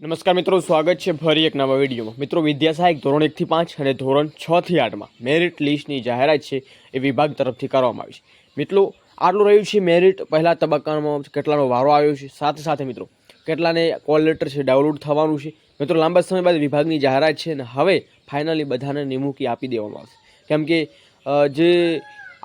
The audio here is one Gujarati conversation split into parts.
નમસ્કાર મિત્રો, સ્વાગત છે ફરી એક નવા વિડીયોમાં। મિત્રો, વિદ્યા સહાયક ધોરણ 1 થી 5 અને ધોરણ 6 થી 8માં મેરિટ લિસ્ટની જાહેરાત છે એ વિભાગ તરફથી કરવામાં આવી છે। મિત્રો, આટલું રહ્યું છે મેરિટ પહેલા તબક્કામાં કેટલાનો વારો આવ્યો છે, સાથે સાથે મિત્રો કેટલાને કોલ લેટર છે ડાઉનલોડ થવાનું છે। મિત્રો, લાંબા સમય બાદ વિભાગની જાહેરાત છે અને હવે ફાઇનલી બધાને નિમણૂકી આપી દેવામાં આવશે, કેમ કે જે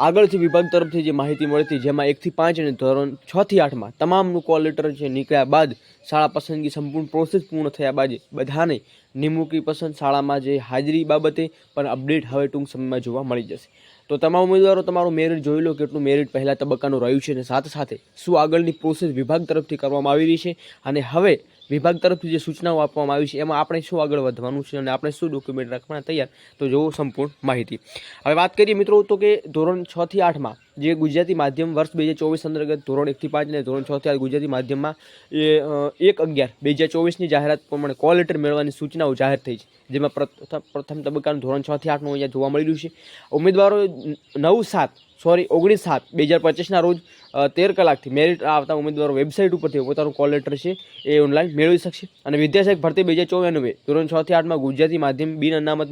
આગળથી વિભાગ તરફથી જે માહિતી મળી હતી જેમાં 1 થી 5 અને ધોરણ 6 થી 8માં તમામનું કોલ લેટર છે નીકળ્યા બાદ શાળા પસંદગી સંપૂર્ણ પ્રોસેસ પૂર્ણ થયા બાદ બધાને નિમણૂકી પસંદ શાળામાં જે હાજરી બાબતે પણ અપડેટ હવે ટૂંક સમયમાં જોવા મળી જશે। તો તમામ ઉમેદવારો તમારું મેરિટ જોઈ લો, કેટલું મેરિટ પહેલા તબક્કાનું રહ્યું છે અને સાથે સાથે શું આગળની પ્રોસેસ વિભાગ તરફથી કરવામાં આવી રહી છે અને હવે વિભાગ તરફથી જે સૂચનાઓ આપવામાં આવી છે એમાં આપણે શું આગળ વધવાનું છે અને આપણે શું ડોક્યુમેન્ટ રાખવાના તૈયાર, તો જોવો સંપૂર્ણ માહિતી। હવે વાત કરીએ મિત્રો તો કે ધોરણ 6 થી 8માં જે ગુજરાતી માધ્યમ વર્ષ 2024 અંતર્ગત ધોરણ 1 થી 5 અને ધોરણ 6 થી 8 ગુજરાતી માધ્યમમાં 1/11/2024ની જાહેરાત પ્રમાણે કોલ લેટર મેળવવાની સૂચનાઓ જાહેર થઈ છે, જેમાં પ્રથમ તબક્કાનું ધોરણ 6 થી 8નું અહીંયા જોવા મળી રહ્યું છે। ઉમેદવારો 19/7/2025ના રોજ 13 કલાકથી મેરિટ આવતા ઉમેદવારો વેબસાઇટ ઉપરથી પોતાનું કોલ લેટર છે એ ઓનલાઈન મેળવી શકશે। અને વિદ્યાસહાયક ભરતી 2094 ધોરણ 6 થી 8માં ગુજરાતી માધ્યમ બિન અનામત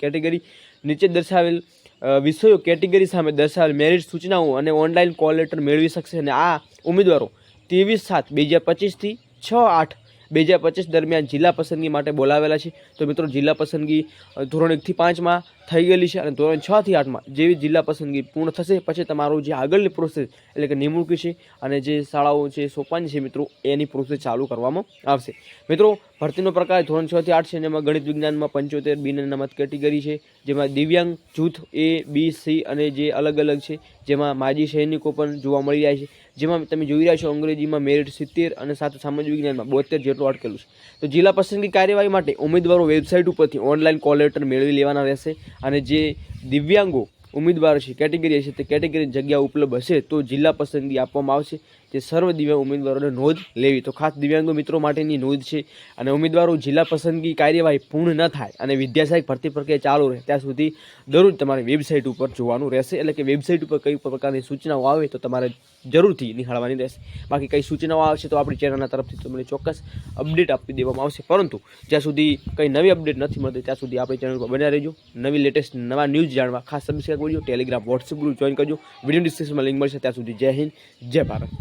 કેટેગરી નીચે દર્શાવેલ વિષયો કેટેગરી સામે દર્શાવેલ મેરિટ સૂચનાઓ અને ઓનલાઈન કોલ લેટર મેળવી શકશે। અને આ ઉમેદવારો 23/7/2025 થી 6/8/2025 દરમિયાન જિલ્લા પસંદગી માટે બોલાવેલા છે। તો મિત્રો, જિલ્લા પસંદગી ધોરણ 1 થી 5માં થઈ ગયેલી છે અને ધોરણ 6 થી 8માં જેવી જિલ્લા પસંદગી પૂર્ણ થશે પછી તમારું જે આગળની પ્રોસેસ એટલે કે નિમણૂકી છે અને જે શાળાઓ છે સોંપવાની છે મિત્રો એની પ્રોસેસ ચાલુ કરવામાં આવશે। મિત્રો, ભરતીનો પ્રકાર ધોરણ 6 થી 8 છે, જેમાં ગણિત વિજ્ઞાનમાં 75 બિન અનામત કેટેગરી છે, જેમાં દિવ્યાંગ જૂથ A, B, C અને જે અલગ અલગ છે, જેમાં માજી સૈનિકો પણ જોવા મળી રહ્યા છે, જેમાં તમે જોઈ રહ્યા છો અંગ્રેજીમાં મેરિટ 70 અને સાથે સામાજિક વિજ્ઞાનમાં 72 જેટલું અટકેલું છે। તો જિલ્લા પસંદગી કાર્યવાહી માટે ઉમેદવારો વેબસાઇટ ઉપરથી ઓનલાઈન કોલ લેટર મેળવી લેવાના રહેશે અને જે દિવ્યાંગો ઉમેદવાર છે કેટેગરી હશે તે કેટેગરી જગ્યા ઉપલબ્ધ હશે તો જિલ્લા પસંદગી આપવામાં આવશે। તે સર્વ દિવ્યાંગ ઉમેદવારોને નોંધ લેવી, તો ખાસ દિવ્યાંગો મિત્રો માટેની નોંધ છે। અને ઉમેદવારો જિલ્લા પસંદગી કાર્યવાહી પૂર્ણ ન થાય અને વિદ્યા સહાયક ભરતી પ્રક્રિયા ચાલુ રહે ત્યાં સુધી દરરોજ તમારે વેબસાઇટ ઉપર જોવાનું રહેશે, એટલે કે વેબસાઇટ ઉપર કઈ પ્રકારની સૂચનાઓ આવે તો તમારે જરૂરથી નિહાળવાની રહેશે। બાકી કઈ સૂચનાઓ આવશે તો આપણી ચેનલના તરફથી તમને ચોક્કસ અપડેટ આપી દેવામાં આવશે, પરંતુ જ્યાં સુધી કંઈ નવી અપડેટ નથી મળતી ત્યાં સુધી આપણી ચેનલ પર બન્યા રહેજો। નવી લેટેસ્ટ નવા ન્યૂઝ જાણવા ખાસ સબસ્ક્રાઈબ કરજો, ટેલિગ્રામ વોટ્સએપ ગ્રુપ જોઈન કરજો, વિડીયો ડિસ્ક્રિપ્શનમાં લિંક મળશે। ત્યાં સુધી જય હિન્દ, જય ભારત।